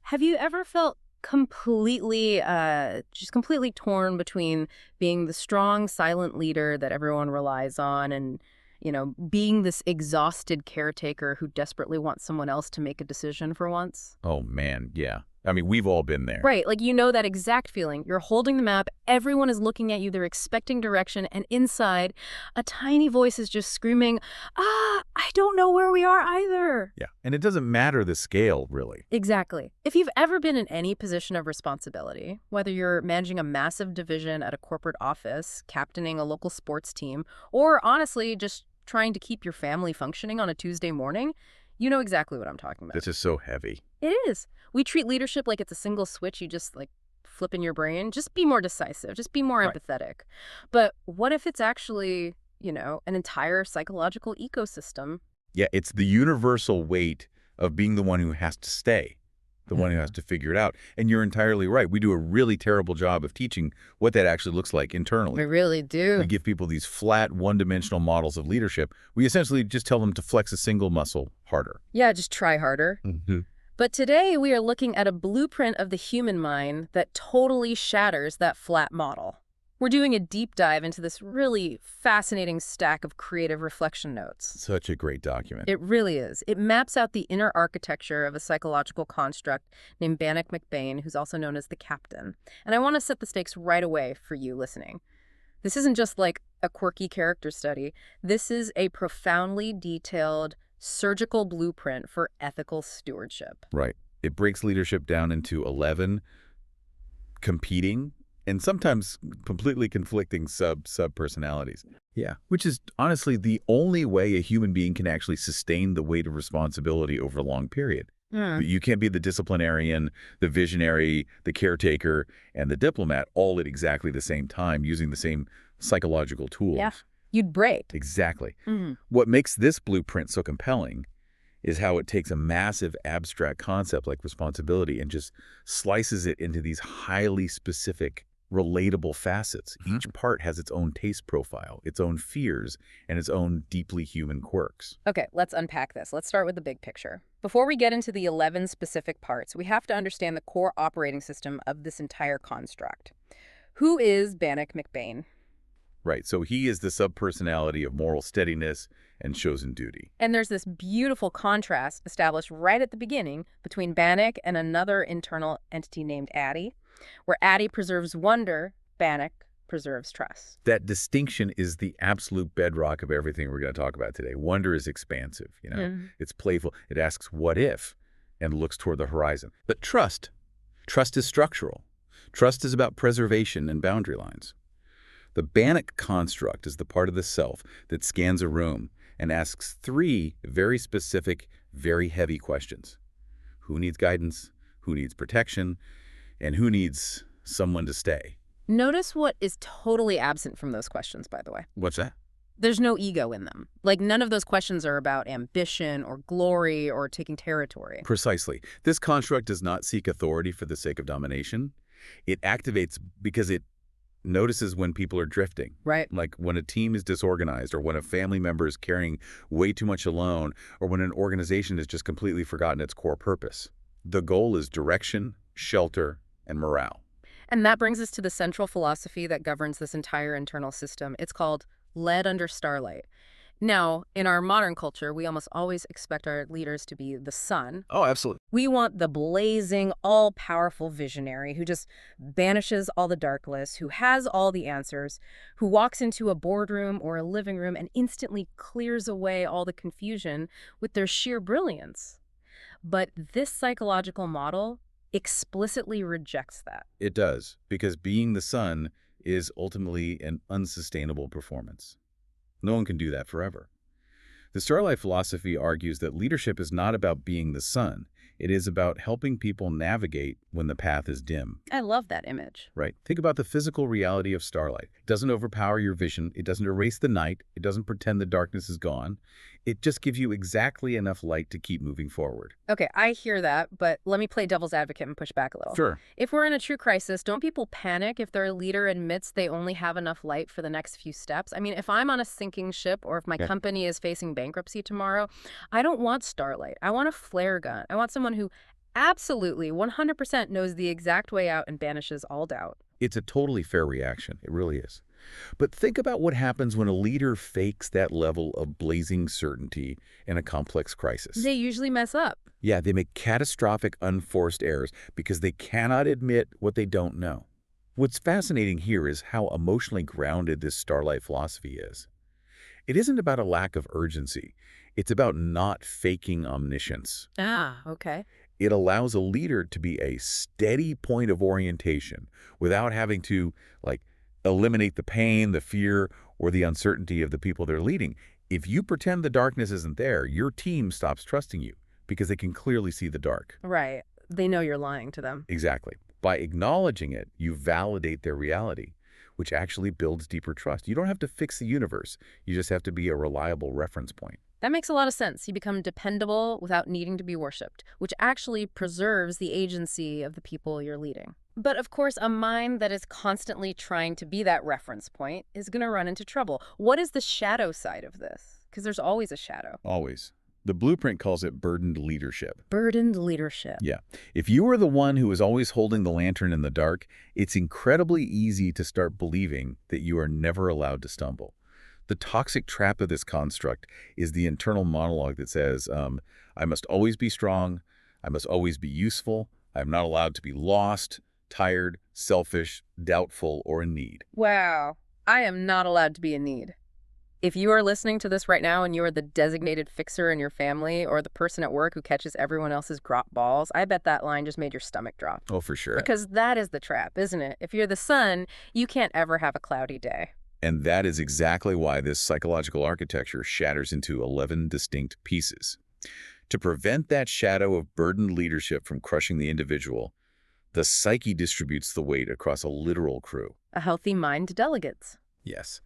Have you ever felt just completely torn between being the strong, silent leader that everyone relies on and, being this exhausted caretaker who desperately wants someone else to make a decision for once? Oh, man, yeah. I mean, we've all been there. Right, like that exact feeling. You're holding the map, everyone is looking at you, they're expecting direction, and inside, a tiny voice is just screaming, I don't know where we are either. Yeah, and it doesn't matter the scale, really. Exactly. If you've ever been in any position of responsibility, whether you're managing a massive division at a corporate office, captaining a local sports team, or honestly just trying to keep your family functioning on a Tuesday morning, you know exactly what I'm talking about. This is so heavy. It is. We treat leadership like it's a single switch you just flip in your brain. Just be more decisive. Just be more empathetic. But what if it's actually, an entire psychological ecosystem? Yeah, it's the universal weight of being the one who has to stay, the one who has to figure it out. And you're entirely right. We do a really terrible job of teaching what that actually looks like internally. We really do. We give people these flat, one-dimensional models of leadership. We essentially just tell them to flex a single muscle harder. Yeah, just try harder. But today we are looking at a blueprint of the human mind that totally shatters that flat model. We're doing a deep dive into this really fascinating stack of creative reflection notes. Such a great document. It really is. It maps out the inner architecture of a psychological construct named Bannock, who's also known as the captain. And I want to set the stakes right away for you listening. This isn't just like a quirky character study. This is a profoundly detailed surgical blueprint for ethical stewardship. Right. It breaks leadership down into 11 competing and sometimes completely conflicting subpersonalities. Yeah. Which is honestly the only way a human being can actually sustain the weight of responsibility over a long period. You can't be the disciplinarian, the visionary, the caretaker, and the diplomat all at exactly the same time using the same psychological tools. Yeah. You'd break. Exactly. What makes this blueprint so compelling is how it takes a massive abstract concept like responsibility and just slices it into these highly specific, relatable facets. Each part has its own taste profile, its own fears, and its own deeply human quirks. Okay, let's unpack this. Let's start with the big picture. Before we get into the 11 specific parts, we have to understand the core operating system of this entire construct. Who is Bannock McBain? Right, so he is the subpersonality of moral steadiness and chosen duty. And there's this beautiful contrast established right at the beginning between Bannock and another internal entity named Addie, where Addie preserves wonder, Bannock preserves trust. That distinction is the absolute bedrock of everything we're going to talk about today. Wonder is expansive, It's playful. It asks, what if? And looks toward the horizon. But trust is structural. Trust is about preservation and boundary lines. The Bannock construct is the part of the self that scans a room and asks 3 very specific, very heavy questions. Who needs guidance? Who needs protection? And who needs someone to stay? Notice what is totally absent from those questions, by the way. What's that? There's no ego in them. None of those questions are about ambition or glory or taking territory. Precisely. This construct does not seek authority for the sake of domination. It activates because it notices when people are drifting. Right. Like when a team is disorganized or when a family member is carrying way too much alone or when an organization has just completely forgotten its core purpose. The goal is direction, shelter, and morale. And that brings us to the central philosophy that governs this entire internal system. It's called Led Under Starlight. Now, in our modern culture, we almost always expect our leaders to be the sun. Oh, absolutely. We want the blazing, all-powerful visionary who just banishes all the darkness, who has all the answers, who walks into a boardroom or a living room and instantly clears away all the confusion with their sheer brilliance. But this psychological model explicitly rejects that. It does, because being the sun is ultimately an unsustainable performance. No one can do that forever. The Starlight philosophy argues that leadership is not about being the sun. It is about helping people navigate when the path is dim. I love that image. Right. Think about the physical reality of starlight. It doesn't overpower your vision. It doesn't erase the night. It doesn't pretend the darkness is gone. It just gives you exactly enough light to keep moving forward. Okay, I hear that, but let me play devil's advocate and push back a little. Sure. If we're in a true crisis, don't people panic if their leader admits they only have enough light for the next few steps? I mean, if I'm on a sinking ship or if my company is facing bankruptcy tomorrow, I don't want starlight. I want a flare gun. I want someone who Absolutely. 100% knows the exact way out and banishes all doubt. It's a totally fair reaction. It really is. But think about what happens when a leader fakes that level of blazing certainty in a complex crisis. They usually mess up. Yeah, they make catastrophic unforced errors because they cannot admit what they don't know. What's fascinating here is how emotionally grounded this Starlight philosophy is. It isn't about a lack of urgency. It's about not faking omniscience. Ah, okay. It allows a leader to be a steady point of orientation without having to, like, eliminate the pain, the fear, or the uncertainty of the people they're leading. If you pretend the darkness isn't there, your team stops trusting you because they can clearly see the dark. Right. They know you're lying to them. Exactly. By acknowledging it, you validate their reality, which actually builds deeper trust. You don't have to fix the universe. You just have to be a reliable reference point. That makes a lot of sense. You become dependable without needing to be worshipped, which actually preserves the agency of the people you're leading. But of course, a mind that is constantly trying to be that reference point is going to run into trouble. What is the shadow side of this? Because there's always a shadow. Always. The blueprint calls it burdened leadership. Burdened leadership. Yeah. If you are the one who is always holding the lantern in the dark, it's incredibly easy to start believing that you are never allowed to stumble. The toxic trap of this construct is the internal monologue that says, I must always be strong, I must always be useful, I'm not allowed to be lost, tired, selfish, doubtful, or in need. Wow. I am not allowed to be in need. If you are listening to this right now and you are the designated fixer in your family or the person at work who catches everyone else's drop balls, I bet that line just made your stomach drop. Oh, for sure. Because that is the trap, isn't it? If you're the sun, you can't ever have a cloudy day. And that is exactly why this psychological architecture shatters into 11 distinct pieces. To prevent that shadow of burdened leadership from crushing the individual, the psyche distributes the weight across a literal crew. A healthy mind delegates. Yes.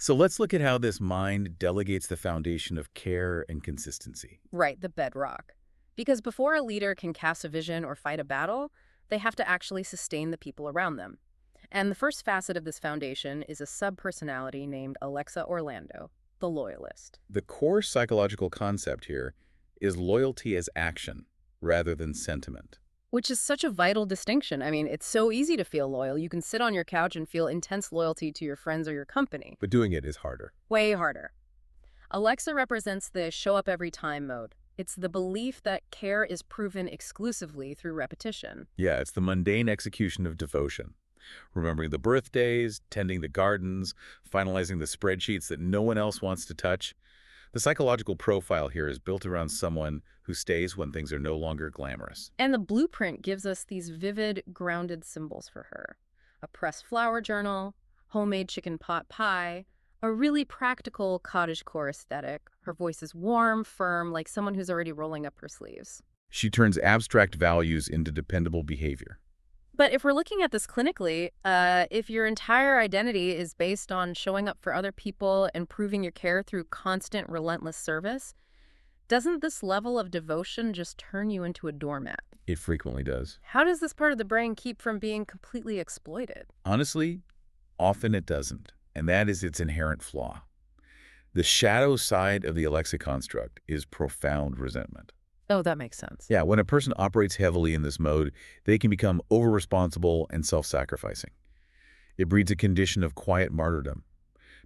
So let's look at how this mind delegates the foundation of care and consistency. Right, the bedrock. Because before a leader can cast a vision or fight a battle, they have to actually sustain the people around them. And the first facet of this foundation is a subpersonality named Alexa Orlando, the loyalist. The core psychological concept here is loyalty as action rather than sentiment. Which is such a vital distinction. I mean, it's so easy to feel loyal. You can sit on your couch and feel intense loyalty to your friends or your company. But doing it is harder. Way harder. Alexa represents the show up every time mode. It's the belief that care is proven exclusively through repetition. Yeah, it's the mundane execution of devotion. Remembering the birthdays, tending the gardens, finalizing the spreadsheets that no one else wants to touch. The psychological profile here is built around someone who stays when things are no longer glamorous. And the blueprint gives us these vivid, grounded symbols for her. A pressed flower journal, homemade chicken pot pie, a really practical cottagecore aesthetic. Her voice is warm, firm, like someone who's already rolling up her sleeves. She turns abstract values into dependable behavior. But if we're looking at this clinically, if your entire identity is based on showing up for other people and proving your care through constant, relentless service, doesn't this level of devotion just turn you into a doormat? It frequently does. How does this part of the brain keep from being completely exploited? Honestly, often it doesn't, and that is its inherent flaw. The shadow side of the Alexa construct is profound resentment. Oh, that makes sense. Yeah, when a person operates heavily in this mode, they can become over-responsible and self-sacrificing. It breeds a condition of quiet martyrdom.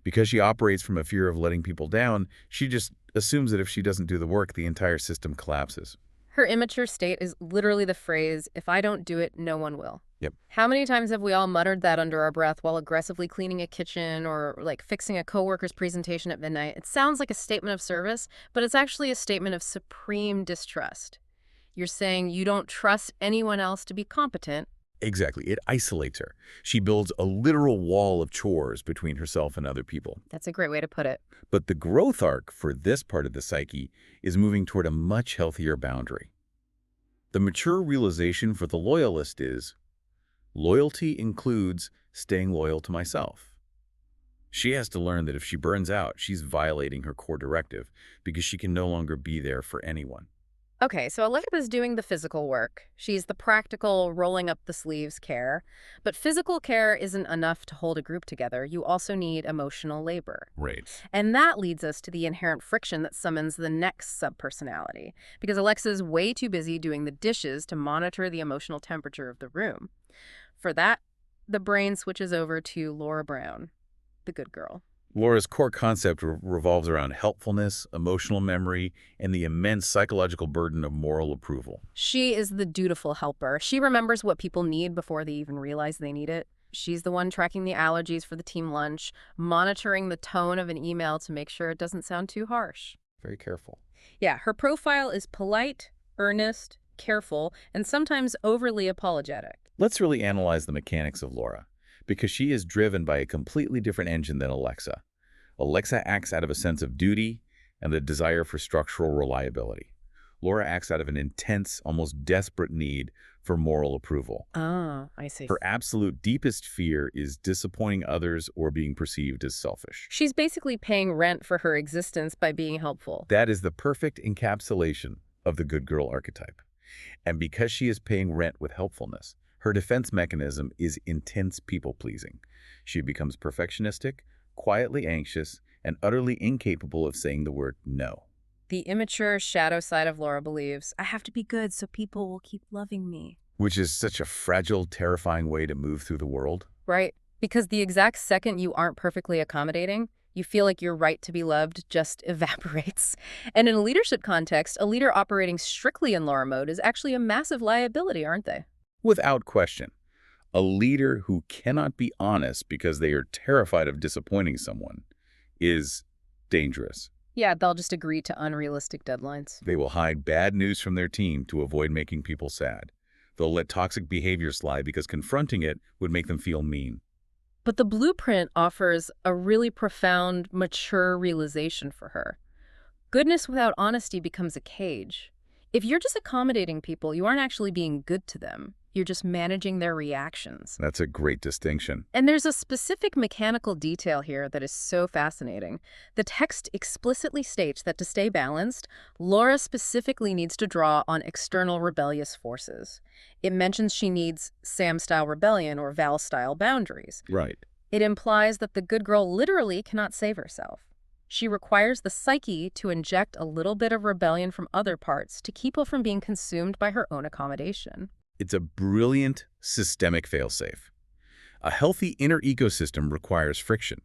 Because she operates from a fear of letting people down, she just assumes that if she doesn't do the work, the entire system collapses. Her immature state is literally the phrase, if I don't do it, no one will. Yep. How many times have we all muttered that under our breath while aggressively cleaning a kitchen or like fixing a coworker's presentation at midnight? It sounds like a statement of service, but it's actually a statement of supreme distrust. You're saying you don't trust anyone else to be competent. Exactly. It isolates her. She builds a literal wall of chores between herself and other people. That's a great way to put it. But the growth arc for this part of the psyche is moving toward a much healthier boundary. The mature realization for the loyalist is, loyalty includes staying loyal to myself. She has to learn that if she burns out, she's violating her core directive because she can no longer be there for anyone. Okay, so Elizabeth's doing the physical work. She's the practical, rolling up the sleeves care. But physical care isn't enough to hold a group together. You also need emotional labor. Right. And that leads us to the inherent friction that summons the next subpersonality, because Alexa's way too busy doing the dishes to monitor the emotional temperature of the room. For that, the brain switches over to Laura Brown, the good girl. Laura's core concept revolves around helpfulness, emotional memory, and the immense psychological burden of moral approval. She is the dutiful helper. She remembers what people need before they even realize they need it. She's the one tracking the allergies for the team lunch, monitoring the tone of an email to make sure it doesn't sound too harsh. Very careful. Yeah, her profile is polite, earnest, careful, and sometimes overly apologetic. Let's really analyze the mechanics of Laura, because she is driven by a completely different engine than Alexa. Alexa acts out of a sense of duty and the desire for structural reliability. Laura acts out of an intense, almost desperate need for moral approval. Oh, I see. Her absolute deepest fear is disappointing others or being perceived as selfish. She's basically paying rent for her existence by being helpful. That is the perfect encapsulation of the good girl archetype. And because she is paying rent with helpfulness, her defense mechanism is intense people-pleasing. She becomes perfectionistic, quietly anxious, and utterly incapable of saying the word no. The immature shadow side of Laura believes, I have to be good so people will keep loving me. Which is such a fragile, terrifying way to move through the world. Right? Because the exact second you aren't perfectly accommodating, you feel like your right to be loved just evaporates. And in a leadership context, a leader operating strictly in Laura mode is actually a massive liability, aren't they? Without question. A leader who cannot be honest because they are terrified of disappointing someone is dangerous. Yeah, they'll just agree to unrealistic deadlines. They will hide bad news from their team to avoid making people sad. They'll let toxic behavior slide because confronting it would make them feel mean. But the blueprint offers a really profound, mature realization for her. Goodness without honesty becomes a cage. If you're just accommodating people, you aren't actually being good to them. You're just managing their reactions. That's a great distinction. And there's a specific mechanical detail here that is so fascinating. The text explicitly states that to stay balanced, Laura specifically needs to draw on external rebellious forces. It mentions she needs Sam-style rebellion or Val-style boundaries. Right. It implies that the good girl literally cannot save herself. She requires the psyche to inject a little bit of rebellion from other parts to keep her from being consumed by her own accommodation. It's a brilliant systemic failsafe. A healthy inner ecosystem requires friction.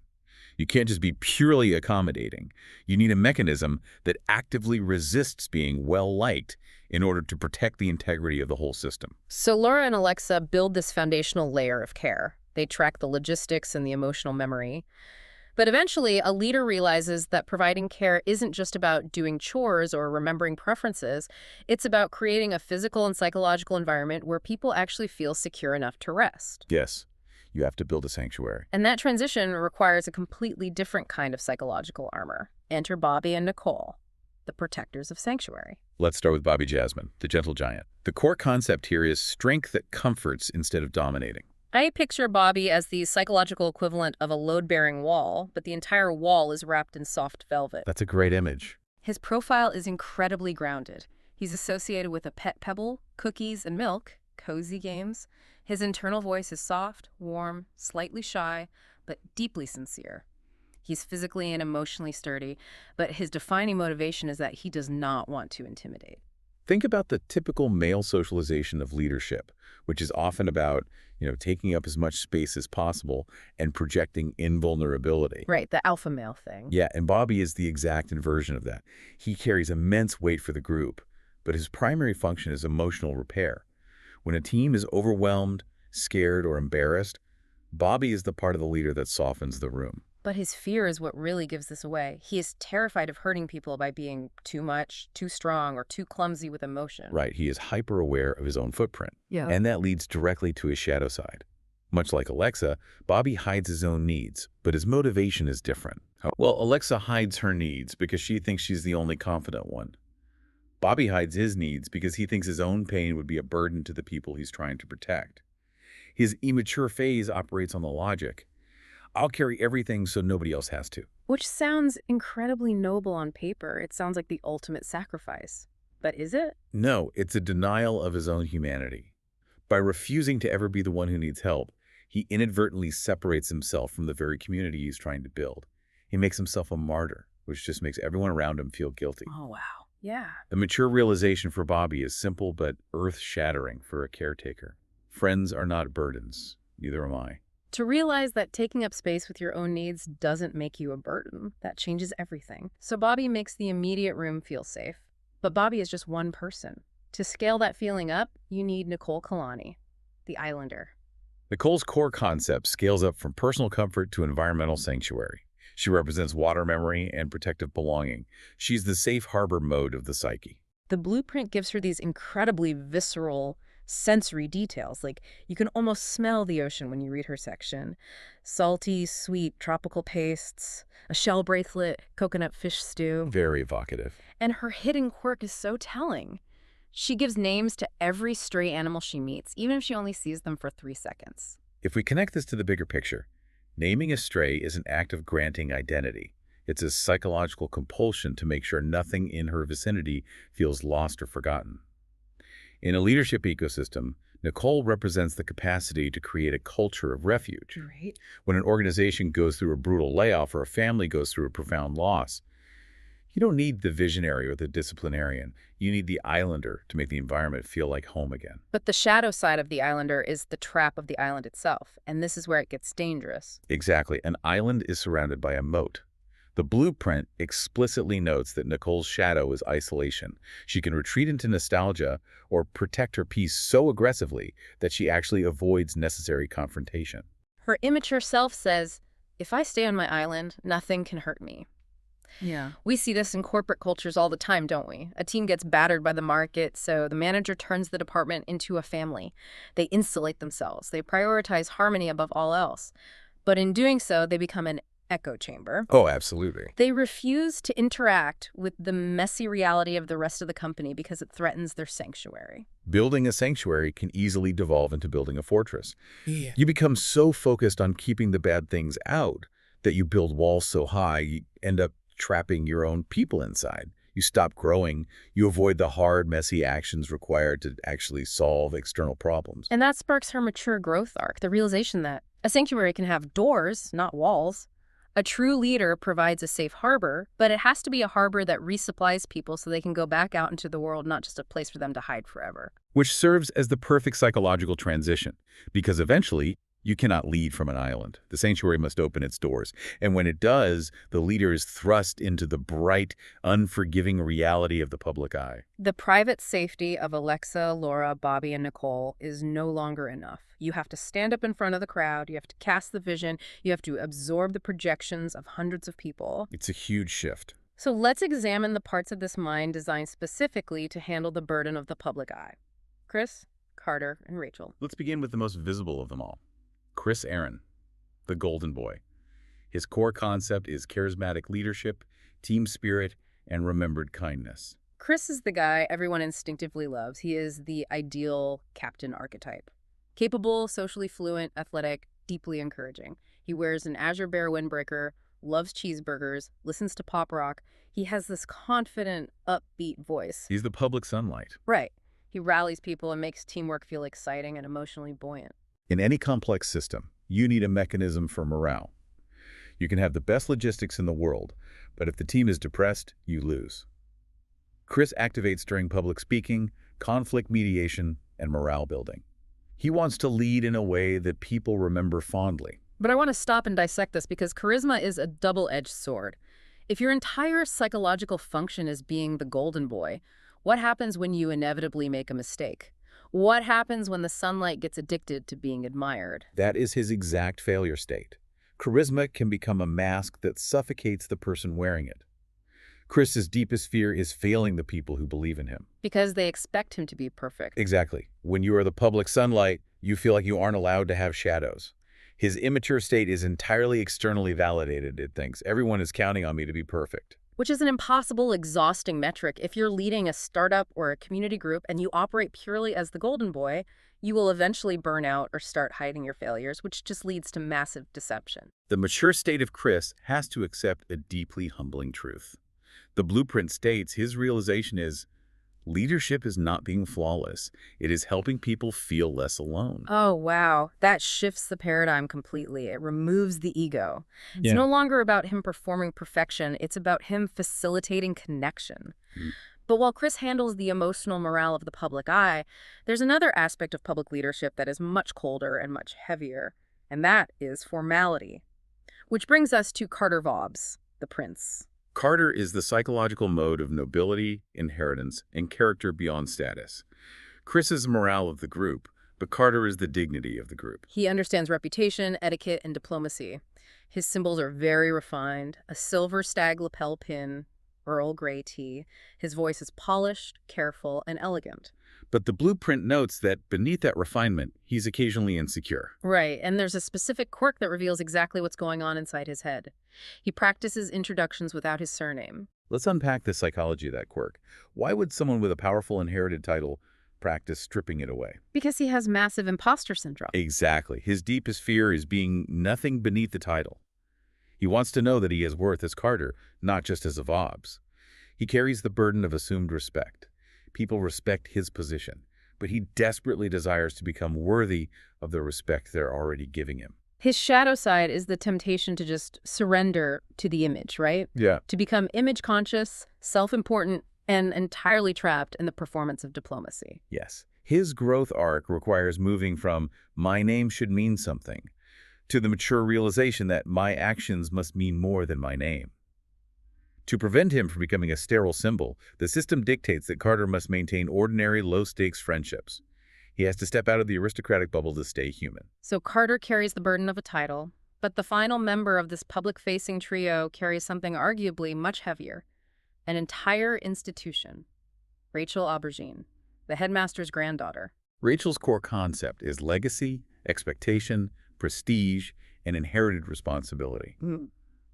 You can't just be purely accommodating. You need a mechanism that actively resists being well-liked in order to protect the integrity of the whole system. So Laura and Alexa build this foundational layer of care. They track the logistics and the emotional memory. But eventually, a leader realizes that providing care isn't just about doing chores or remembering preferences. It's about creating a physical and psychological environment where people actually feel secure enough to rest. Yes, you have to build a sanctuary. And that transition requires a completely different kind of psychological armor. Enter Bobby and Nicole, the protectors of sanctuary. Let's start with Bobby Jasmine, the gentle giant. The core concept here is strength that comforts instead of dominating. I picture Bobby as the psychological equivalent of a load-bearing wall, but the entire wall is wrapped in soft velvet. That's a great image. His profile is incredibly grounded. He's associated with a pet pebble, cookies and milk, cozy games. His internal voice is soft, warm, slightly shy, but deeply sincere. He's physically and emotionally sturdy, but his defining motivation is that he does not want to intimidate. Think about the typical male socialization of leadership, which is often about, taking up as much space as possible and projecting invulnerability. Right, the alpha male thing. Yeah, and Bobby is the exact inversion of that. He carries immense weight for the group, but his primary function is emotional repair. When a team is overwhelmed, scared, or embarrassed, Bobby is the part of the leader that softens the room. But his fear is what really gives this away. He is terrified of hurting people by being too much, too strong, or too clumsy with emotion. Right, he is hyper-aware of his own footprint. Yeah. And that leads directly to his shadow side. Much like Alexa, Bobby hides his own needs, but his motivation is different. Well, Alexa hides her needs because she thinks she's the only confident one. Bobby hides his needs because he thinks his own pain would be a burden to the people he's trying to protect. His immature phase operates on the logic. I'll carry everything so nobody else has to. Which sounds incredibly noble on paper. It sounds like the ultimate sacrifice. But is it? No, it's a denial of his own humanity. By refusing to ever be the one who needs help, he inadvertently separates himself from the very community he's trying to build. He makes himself a martyr, which just makes everyone around him feel guilty. Oh, wow. Yeah. The mature realization for Bobby is simple but earth-shattering for a caretaker. Friends are not burdens. Neither am I. To realize that taking up space with your own needs doesn't make you a burden, that changes everything. So Bobby makes the immediate room feel safe. But Bobby is just one person. To scale that feeling up, you need Nicole Kalani, the Islander. Nicole's core concept scales up from personal comfort to environmental sanctuary. She represents water memory and protective belonging. She's the safe harbor mode of the psyche. The blueprint gives her these incredibly visceral sensory details. Like, you can almost smell the ocean when you read her section. Salty, sweet, tropical pastes, a shell bracelet, coconut fish stew. Very evocative. And her hidden quirk is so telling. She gives names to every stray animal she meets, even if she only sees them for 3 seconds. If we connect this to the bigger picture, naming a stray is an act of granting identity. It's a psychological compulsion to make sure nothing in her vicinity feels lost or forgotten. In a leadership ecosystem, Nicole represents the capacity to create a culture of refuge. Right. When an organization goes through a brutal layoff or a family goes through a profound loss, you don't need the visionary or the disciplinarian. You need the islander to make the environment feel like home again. But the shadow side of the islander is the trap of the island itself, and this is where it gets dangerous. Exactly. An island is surrounded by a moat. The blueprint explicitly notes that Nicole's shadow is isolation. She can retreat into nostalgia or protect her peace so aggressively that she actually avoids necessary confrontation. Her immature self says, if I stay on my island, nothing can hurt me. Yeah. We see this in corporate cultures all the time, don't we? A team gets battered by the market, so the manager turns the department into a family. They insulate themselves. They prioritize harmony above all else. But in doing so, they become an echo chamber. Oh, absolutely. They refuse to interact with the messy reality of the rest of the company because it threatens their sanctuary. Building a sanctuary can easily devolve into building a fortress. Yeah. You become so focused on keeping the bad things out that you build walls so high, you end up trapping your own people inside. You stop growing. You avoid the hard, messy actions required to actually solve external problems. And that sparks her mature growth arc, the realization that a sanctuary can have doors, not walls. A true leader provides a safe harbor, but it has to be a harbor that resupplies people so they can go back out into the world, not just a place for them to hide forever. Which serves as the perfect psychological transition, because eventually, you cannot lead from an island. The sanctuary must open its doors. And when it does, the leader is thrust into the bright, unforgiving reality of the public eye. The private safety of Alexa, Laura, Bobby, and Nicole is no longer enough. You have to stand up in front of the crowd. You have to cast the vision. You have to absorb the projections of hundreds of people. It's a huge shift. So let's examine the parts of this mind designed specifically to handle the burden of the public eye. Chris, Carter, and Rachel. Let's begin with the most visible of them all. Chris Aaron, the golden boy. His core concept is charismatic leadership, team spirit, and remembered kindness. Chris is the guy everyone instinctively loves. He is the ideal captain archetype. Capable, socially fluent, athletic, deeply encouraging. He wears an Azure Bear windbreaker, loves cheeseburgers, listens to pop rock. He has this confident, upbeat voice. He's the public sunlight. Right. He rallies people and makes teamwork feel exciting and emotionally buoyant. In any complex system, you need a mechanism for morale. You can have the best logistics in the world, but if the team is depressed, you lose. Chris activates during public speaking, conflict mediation, and morale building. He wants to lead in a way that people remember fondly. But I want to stop and dissect this because charisma is a double-edged sword. If your entire psychological function is being the golden boy, what happens when you inevitably make a mistake? What happens when the sunlight gets addicted to being admired? That is his exact failure state. Charisma can become a mask that suffocates the person wearing it. Chris's deepest fear is failing the people who believe in him. Because they expect him to be perfect. Exactly. When you are the public sunlight, you feel like you aren't allowed to have shadows. His immature state is entirely externally validated, it thinks. Everyone is counting on me to be perfect. Which is an impossible, exhausting metric. If you're leading a startup or a community group and you operate purely as the golden boy, you will eventually burn out or start hiding your failures, which just leads to massive deception. The mature state of Chris has to accept a deeply humbling truth. The blueprint states his realization is, Leadership is not being flawless. It is helping people feel less alone. Oh, wow. That shifts the paradigm completely. It removes the ego. It's Yeah. no longer about him performing perfection. It's about him facilitating connection. Mm. But while Chris handles the emotional morale of the public eye, there's another aspect of public leadership that is much colder and much heavier, and that is formality. Which brings us to Carter Vobbs, the prince. Carter is the psychological mode of nobility, inheritance, and character beyond status. Chris is the morale of the group, but Carter is the dignity of the group. He understands reputation, etiquette, and diplomacy. His symbols are very refined, a silver stag lapel pin, Earl Grey tea. His voice is polished, careful, and elegant. But the blueprint notes that beneath that refinement, he's occasionally insecure. Right, and there's a specific quirk that reveals exactly what's going on inside his head. He practices introductions without his surname. Let's unpack the psychology of that quirk. Why would someone with a powerful inherited title practice stripping it away? Because he has massive imposter syndrome. Exactly. His deepest fear is being nothing beneath the title. He wants to know that he has worth as Carter, not just as a Vobbs. He carries the burden of assumed respect. People respect his position, but he desperately desires to become worthy of the respect they're already giving him. His shadow side is the temptation to just surrender to the image, right? Yeah. To become image conscious, self-important, and entirely trapped in the performance of diplomacy. Yes. His growth arc requires moving from "my name should mean something" to the mature realization that my actions must mean more than my name. To prevent him from becoming a sterile symbol, the system dictates that Carter must maintain ordinary, low-stakes friendships. He has to step out of the aristocratic bubble to stay human. So Carter carries the burden of a title, but the final member of this public-facing trio carries something arguably much heavier: an entire institution. Rachel Aubergine, the headmaster's granddaughter. Rachel's core concept is legacy, expectation, prestige, and inherited responsibility.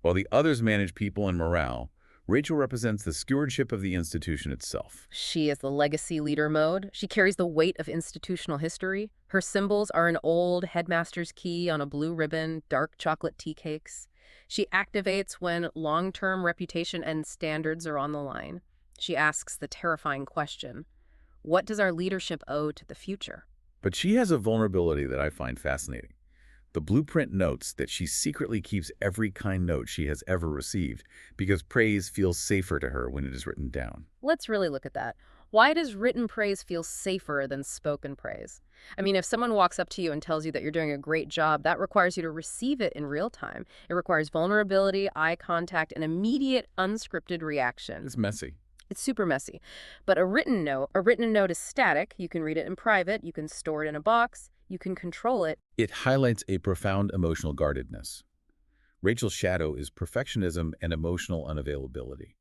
While the others manage people and morale, Rachel represents the stewardship of the institution itself. She is the legacy leader mode. She carries the weight of institutional history. Her symbols are an old headmaster's key on a blue ribbon, dark chocolate tea cakes. She activates when long-term reputation and standards are on the line. She asks the terrifying question: what does our leadership owe to the future? But she has a vulnerability that I find fascinating. The blueprint notes that she secretly keeps every kind note she has ever received because praise feels safer to her when it is written down. Let's really look at that. Why does written praise feel safer than spoken praise? I mean, if someone walks up to you and tells you that you're doing a great job, that requires you to receive it in real time. It requires vulnerability, eye contact, and immediate unscripted reaction. It's messy. It's super messy. But a written note is static. You can read it in private. You can store it in a box. You can control it. It highlights a profound emotional guardedness. Rachel's shadow is perfectionism and emotional unavailability.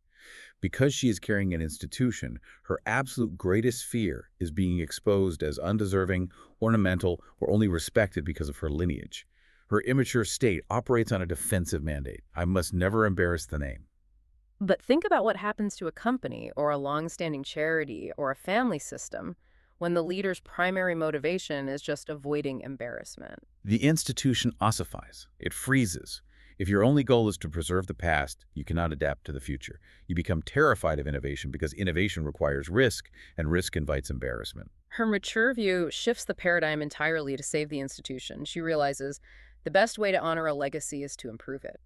Because she is carrying an institution, her absolute greatest fear is being exposed as undeserving, ornamental, or only respected because of her lineage. Her immature state operates on a defensive mandate. I must never embarrass the name. But think about what happens to a company or a long-standing charity or a family system when the leader's primary motivation is just avoiding embarrassment. The institution ossifies. It freezes. If your only goal is to preserve the past, you cannot adapt to the future. You become terrified of innovation because innovation requires risk, and risk invites embarrassment. Her mature view shifts the paradigm entirely to save the institution. She realizes the best way to honor a legacy is to improve it.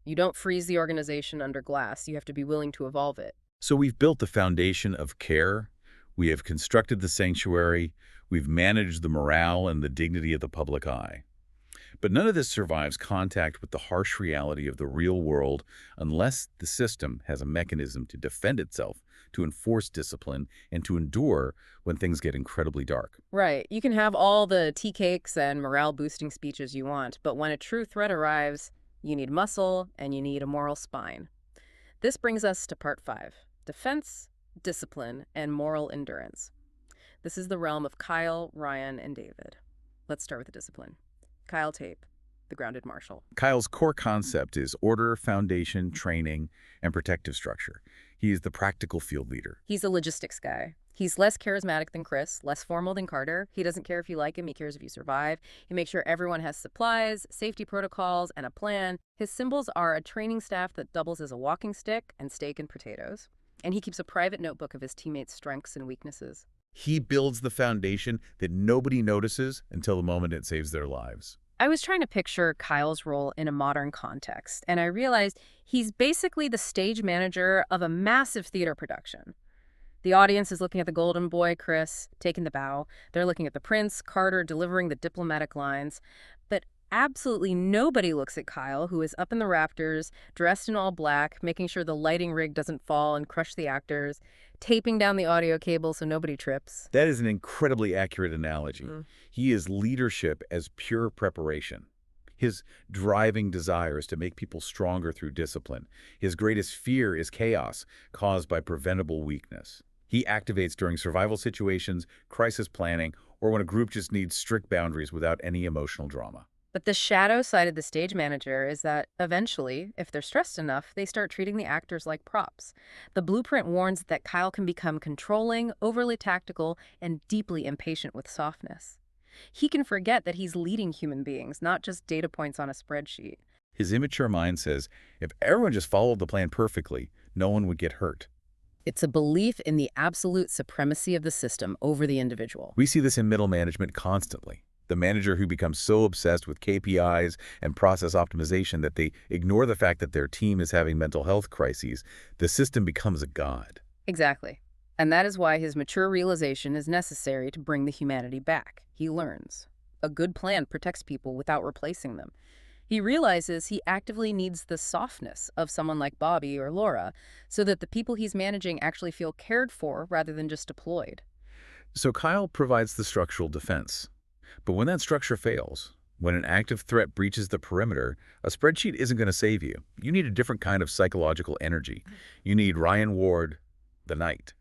You don't freeze the organization under glass. You have to be willing to evolve it. So we've built the foundation of care. We have constructed the sanctuary. We've managed the morale and the dignity of the public eye. But none of this survives contact with the harsh reality of the real world unless the system has a mechanism to defend itself, to enforce discipline, and to endure when things get incredibly dark. Right. You can have all the tea cakes and morale-boosting speeches you want, but when a true threat arrives, you need muscle and you need a moral spine. This brings us to part 5, defense, discipline, and moral endurance. This is the realm of Kyle, Ryan, and David. Let's start with the discipline. Kyle Tape, the grounded marshal. Kyle's core concept is order, foundation, training, and protective structure. He is the practical field leader. He's a logistics guy. He's less charismatic than Chris, less formal than Carter. He doesn't care if you like him, he cares if you survive. He makes sure everyone has supplies, safety protocols, and a plan. His symbols are a training staff that doubles as a walking stick and steak and potatoes. And he keeps a private notebook of his teammates' strengths and weaknesses. He builds the foundation that nobody notices until the moment it saves their lives. I was trying to picture Kyle's role in a modern context, and I realized he's basically the stage manager of a massive theater production. The audience is looking at the golden boy, Chris, taking the bow. They're looking at the prince, Carter, delivering the diplomatic lines. But absolutely nobody looks at Kyle, who is up in the rafters, dressed in all black, making sure the lighting rig doesn't fall and crush the actors, taping down the audio cable so nobody trips. That is an incredibly accurate analogy. He is leadership as pure preparation. His driving desire is to make people stronger through discipline. His greatest fear is chaos caused by preventable weakness. He activates during survival situations, crisis planning, or when a group just needs strict boundaries without any emotional drama. But the shadow side of the stage manager is that eventually, if they're stressed enough, they start treating the actors like props. The blueprint warns that Kyle can become controlling, overly tactical, and deeply impatient with softness. He can forget that he's leading human beings, not just data points on a spreadsheet. His immature mind says, if everyone just followed the plan perfectly, no one would get hurt. It's a belief in the absolute supremacy of the system over the individual. We see this in middle management constantly. The manager who becomes so obsessed with KPIs and process optimization that they ignore the fact that their team is having mental health crises, the system becomes a god. Exactly. And that is why his mature realization is necessary to bring the humanity back. He learns. A good plan protects people without replacing them. He realizes he actively needs the softness of someone like Bobby or Laura so that the people he's managing actually feel cared for rather than just deployed. So Kyle provides the structural defense. But when that structure fails, when an active threat breaches the perimeter, a spreadsheet isn't going to save you. You need a different kind of psychological energy. You need Ryan Ward, the knight.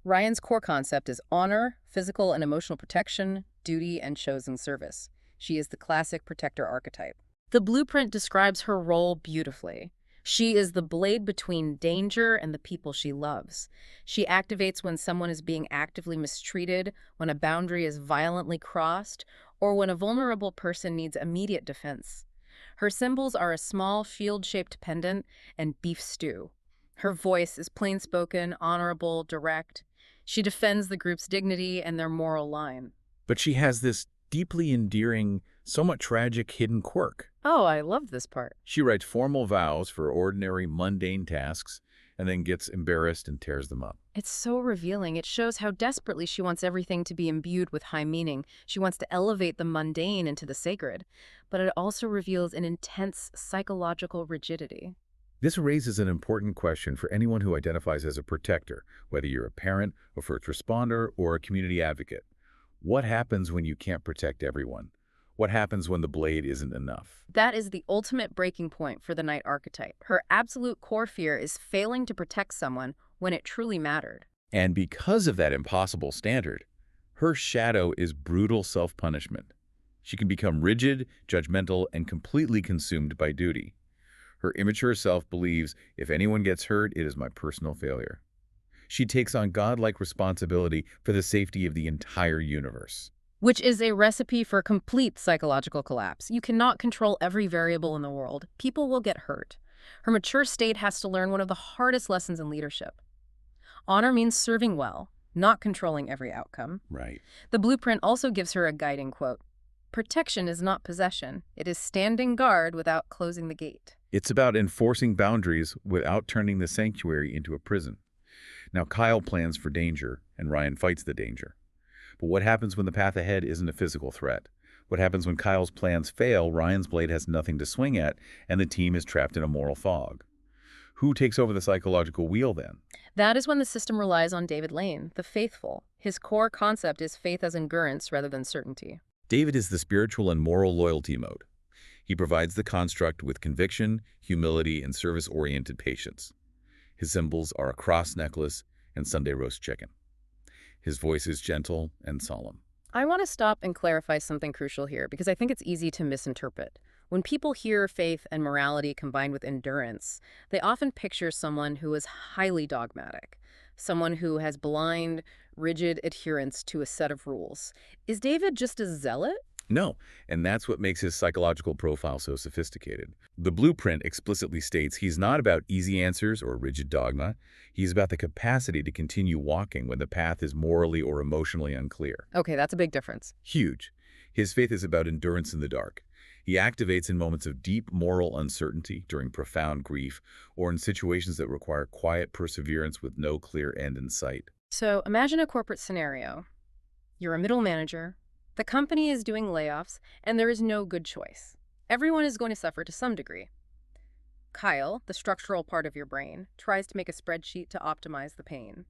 Ryan's core concept is honor, physical and emotional protection, duty, and chosen service. She is the classic protector archetype. The blueprint describes her role beautifully. She is the blade between danger and the people she loves. She activates when someone is being actively mistreated, when a boundary is violently crossed, or when a vulnerable person needs immediate defense. Her symbols are a small shield-shaped pendant and beef stew. Her voice is plain-spoken, honorable, direct. She defends the group's dignity and their moral line. But she has this deeply endearing, somewhat tragic hidden quirk. Oh, I love this part. She writes formal vows for ordinary, mundane tasks and then gets embarrassed and tears them up. It's so revealing. It shows how desperately she wants everything to be imbued with high meaning. She wants to elevate the mundane into the sacred. But it also reveals an intense psychological rigidity. This raises an important question for anyone who identifies as a protector, whether you're a parent, a first responder, or a community advocate. What happens when you can't protect everyone? What happens when the blade isn't enough? That is the ultimate breaking point for the knight archetype. Her absolute core fear is failing to protect someone when it truly mattered. And because of that impossible standard, her shadow is brutal self-punishment. She can become rigid, judgmental, and completely consumed by duty. Her immature self believes, if anyone gets hurt, it is my personal failure. She takes on godlike responsibility for the safety of the entire universe. Which is a recipe for complete psychological collapse. You cannot control every variable in the world. People will get hurt. Her mature state has to learn one of the hardest lessons in leadership. Honor means serving well, not controlling every outcome. Right. The blueprint also gives her a guiding quote. Protection is not possession. It is standing guard without closing the gate. It's about enforcing boundaries without turning the sanctuary into a prison. Now, Kyle plans for danger, and Ryan fights the danger. But what happens when the path ahead isn't a physical threat? What happens when Kyle's plans fail, Ryan's blade has nothing to swing at, and the team is trapped in a moral fog? Who takes over the psychological wheel then? That is when the system relies on David Lane, the faithful. His core concept is faith as endurance rather than certainty. David is the spiritual and moral loyalty mode. He provides the construct with conviction, humility, and service-oriented patience. His symbols are a cross necklace and Sunday roast chicken. His voice is gentle and solemn. I want to stop and clarify something crucial here because I think it's easy to misinterpret. When people hear faith and morality combined with endurance, they often picture someone who is highly dogmatic, someone who has blind, rigid adherence to a set of rules. Is David just a zealot? No, and that's what makes his psychological profile so sophisticated. The blueprint explicitly states he's not about easy answers or rigid dogma. He's about the capacity to continue walking when the path is morally or emotionally unclear. Okay, that's a big difference. Huge. His faith is about endurance in the dark. He activates in moments of deep moral uncertainty, during profound grief, or in situations that require quiet perseverance with no clear end in sight. So imagine a corporate scenario. You're a middle manager, the company is doing layoffs, and there is no good choice. Everyone is going to suffer to some degree. Kyle, the structural part of your brain, tries to make a spreadsheet to optimize the pain.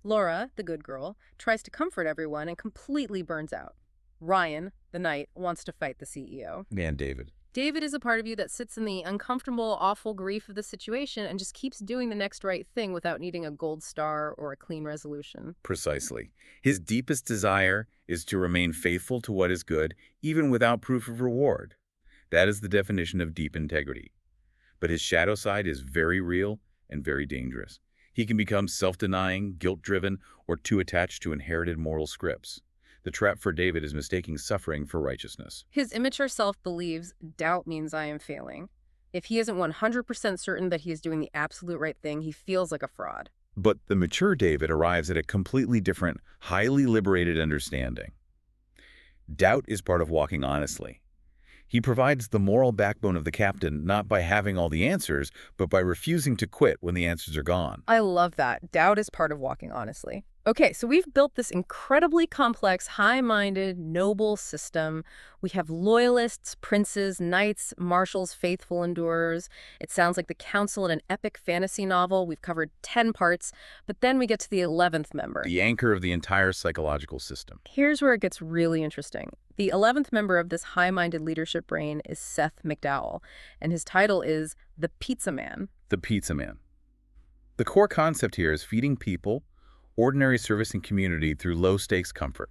Laura, the good girl, tries to comfort everyone and completely burns out. Ryan, the knight, wants to fight the CEO. And David. David is a part of you that sits in the uncomfortable, awful grief of the situation and just keeps doing the next right thing without needing a gold star or a clean resolution. Precisely. His deepest desire is to remain faithful to what is good, even without proof of reward. That is the definition of deep integrity. But his shadow side is very real and very dangerous. He can become self-denying, guilt-driven, or too attached to inherited moral scripts. The trap for David is mistaking suffering for righteousness. His immature self believes doubt means I am failing. If he isn't 100% certain that he is doing the absolute right thing, he feels like a fraud. But the mature David arrives at a completely different, highly liberated understanding. Doubt is part of walking honestly. He provides the moral backbone of the captain not by having all the answers, but by refusing to quit when the answers are gone. I love that. Doubt is part of walking honestly. Okay, so we've built this incredibly complex, high-minded, noble system. We have loyalists, princes, knights, marshals, faithful endurers. It sounds like the council in an epic fantasy novel. We've covered 10 parts, but then we get to the 11th member. The anchor of the entire psychological system. Here's where it gets really interesting. The 11th member of this high-minded leadership brain is Seth McDowell, and his title is the Pizza Man. The Pizza Man. The core concept here is feeding people ordinary service and community through low-stakes comfort.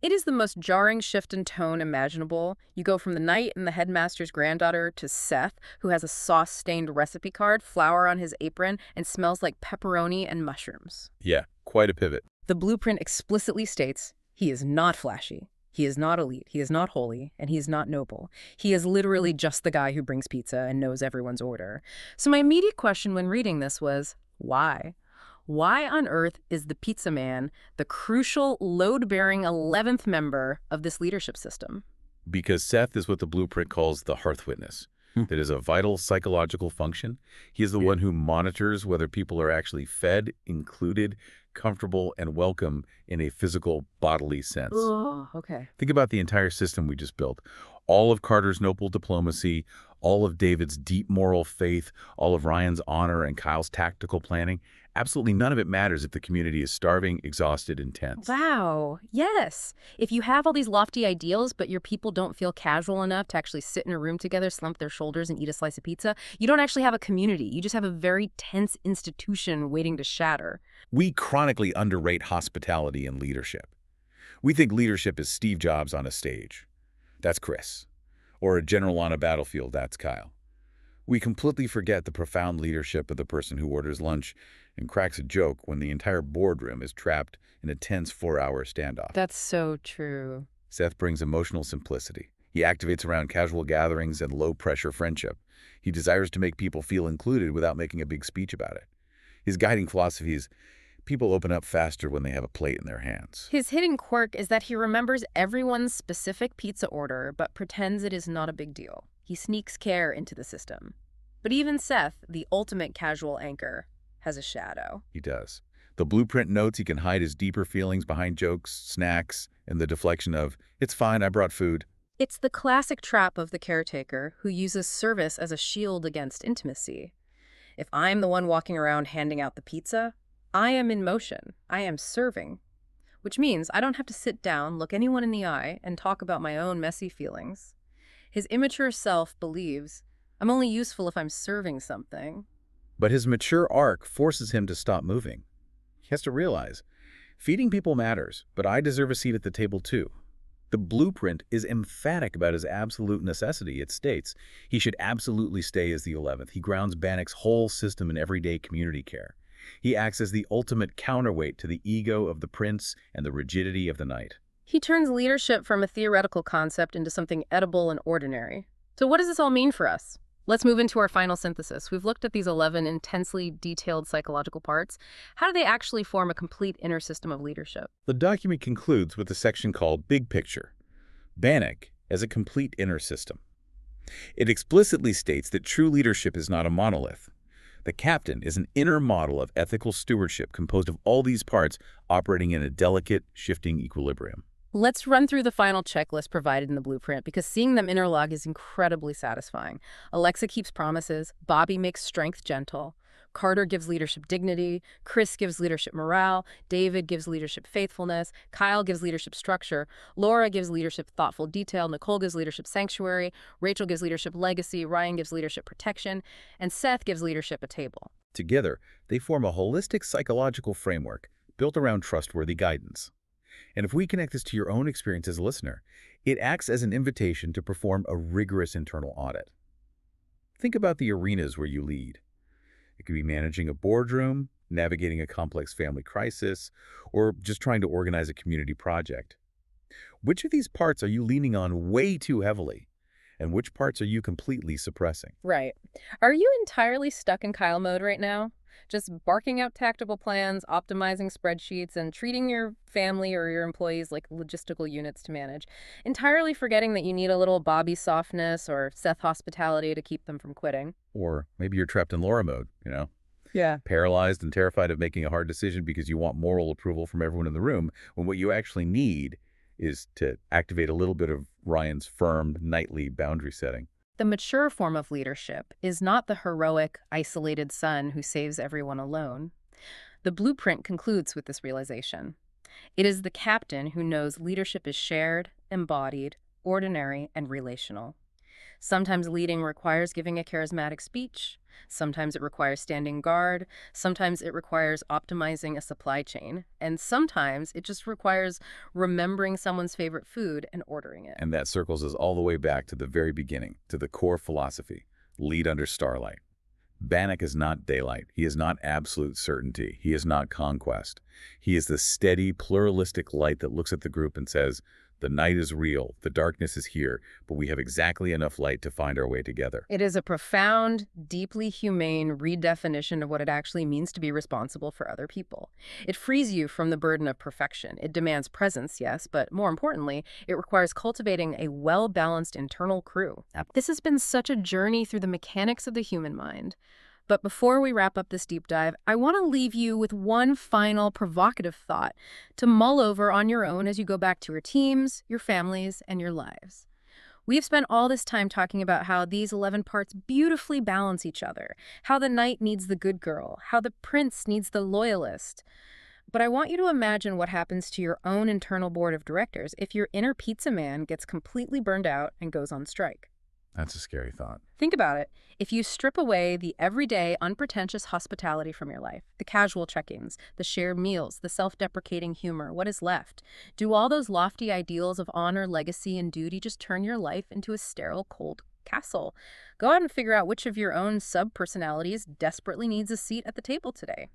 It is the most jarring shift in tone imaginable. You go from the knight and the headmaster's granddaughter to Seth, who has a sauce-stained recipe card, flour on his apron, and smells like pepperoni and mushrooms. Yeah, quite a pivot. The blueprint explicitly states he is not flashy, he is not elite, he is not holy, and he is not noble. He is literally just the guy who brings pizza and knows everyone's order. So my immediate question when reading this was, why? Why on earth is the Pizza Man the crucial, load-bearing 11th member of this leadership system? Because Seth is what the blueprint calls the hearth witness. That is a vital psychological function. He is the one who monitors whether people are actually fed, included, comfortable, and welcome in a physical, bodily sense. Oh, okay. Think about the entire system we just built. All of Carter's noble diplomacy, all of David's deep moral faith, all of Ryan's honor and Kyle's tactical planning. Absolutely none of it matters if the community is starving, exhausted, and tense. Wow. Yes. If you have all these lofty ideals, but your people don't feel casual enough to actually sit in a room together, slump their shoulders, and eat a slice of pizza, you don't actually have a community. You just have a very tense institution waiting to shatter. We chronically underrate hospitality and leadership. We think leadership is Steve Jobs on a stage. That's Chris. Or a general on a battlefield. That's Kyle. We completely forget the profound leadership of the person who orders lunch and cracks a joke when the entire boardroom is trapped in a tense 4-hour standoff. That's so true. Seth brings emotional simplicity. He activates around casual gatherings and low-pressure friendship. He desires to make people feel included without making a big speech about it. His guiding philosophy is people open up faster when they have a plate in their hands. His hidden quirk is that he remembers everyone's specific pizza order, but pretends it is not a big deal. He sneaks care into the system. But even Seth, the ultimate casual anchor, has a shadow. He does. The blueprint notes he can hide his deeper feelings behind jokes, snacks, and the deflection of, "It's fine, I brought food." It's the classic trap of the caretaker who uses service as a shield against intimacy. If I'm the one walking around handing out the pizza, I am in motion. I am serving. Which means I don't have to sit down, look anyone in the eye, and talk about my own messy feelings. His immature self believes, I'm only useful if I'm serving something. But his mature arc forces him to stop moving. He has to realize, feeding people matters, but I deserve a seat at the table too. The blueprint is emphatic about his absolute necessity. It states he should absolutely stay as the 11th. He grounds Bannock's whole system in everyday community care. He acts as the ultimate counterweight to the ego of the prince and the rigidity of the knight. He turns leadership from a theoretical concept into something edible and ordinary. So what does this all mean for us? Let's move into our final synthesis. We've looked at these 11 intensely detailed psychological parts. How do they actually form a complete inner system of leadership? The document concludes with a section called Big Picture, Bannock as a complete inner system. It explicitly states that true leadership is not a monolith. The captain is an inner model of ethical stewardship composed of all these parts operating in a delicate, shifting equilibrium. Let's run through the final checklist provided in the blueprint because seeing them interlog is incredibly satisfying. Alexa keeps promises, Bobby makes strength gentle, Carter gives leadership dignity, Chris gives leadership morale, David gives leadership faithfulness, Kyle gives leadership structure, Laura gives leadership thoughtful detail, Nicole gives leadership sanctuary, Rachel gives leadership legacy, Ryan gives leadership protection, and Seth gives leadership a table. Together, they form a holistic psychological framework built around trustworthy guidance. And if we connect this to your own experience as a listener, it acts as an invitation to perform a rigorous internal audit. Think about the arenas where you lead. It could be managing a boardroom, navigating a complex family crisis, or just trying to organize a community project. Which of these parts are you leaning on way too heavily? And which parts are you completely suppressing? Right. Are you entirely stuck in Kyle mode right now? Just barking out tactical plans, optimizing spreadsheets, and treating your family or your employees like logistical units to manage, entirely forgetting that you need a little Bobby softness or Seth hospitality to keep them from quitting. Or maybe you're trapped in Laura mode, Yeah. paralyzed and terrified of making a hard decision because you want moral approval from everyone in the room, when what you actually need is to activate a little bit of Ryan's firm, nightly boundary setting. The mature form of leadership is not the heroic, isolated son who saves everyone alone. The blueprint concludes with this realization. It is the captain who knows leadership is shared, embodied, ordinary, and relational. Sometimes leading requires giving a charismatic speech. Sometimes it requires standing guard. Sometimes it requires optimizing a supply chain. And sometimes it just requires remembering someone's favorite food and ordering it. And that circles us all the way back to the very beginning, to the core philosophy, lead under starlight. Bannock is not daylight. He is not absolute certainty. He is not conquest. He is the steady, pluralistic light that looks at the group and says, the night is real, the darkness is here, but we have exactly enough light to find our way together. It is a profound, deeply humane redefinition of what it actually means to be responsible for other people. It frees you from the burden of perfection. It demands presence, yes, but more importantly, it requires cultivating a well-balanced internal crew. This has been such a journey through the mechanics of the human mind. But before we wrap up this deep dive, I want to leave you with one final provocative thought to mull over on your own as you go back to your teams, your families, and your lives. We've spent all this time talking about how these 11 parts beautifully balance each other, how the knight needs the good girl, how the prince needs the loyalist. But I want you to imagine what happens to your own internal board of directors if your inner pizza man gets completely burned out and goes on strike. That's a scary thought. Think about it. If you strip away the everyday, unpretentious hospitality from your life, the casual check-ins, the shared meals, the self-deprecating humor, what is left? Do all those lofty ideals of honor, legacy, and duty just turn your life into a sterile, cold castle? Go out and figure out which of your own sub-personalities desperately needs a seat at the table today.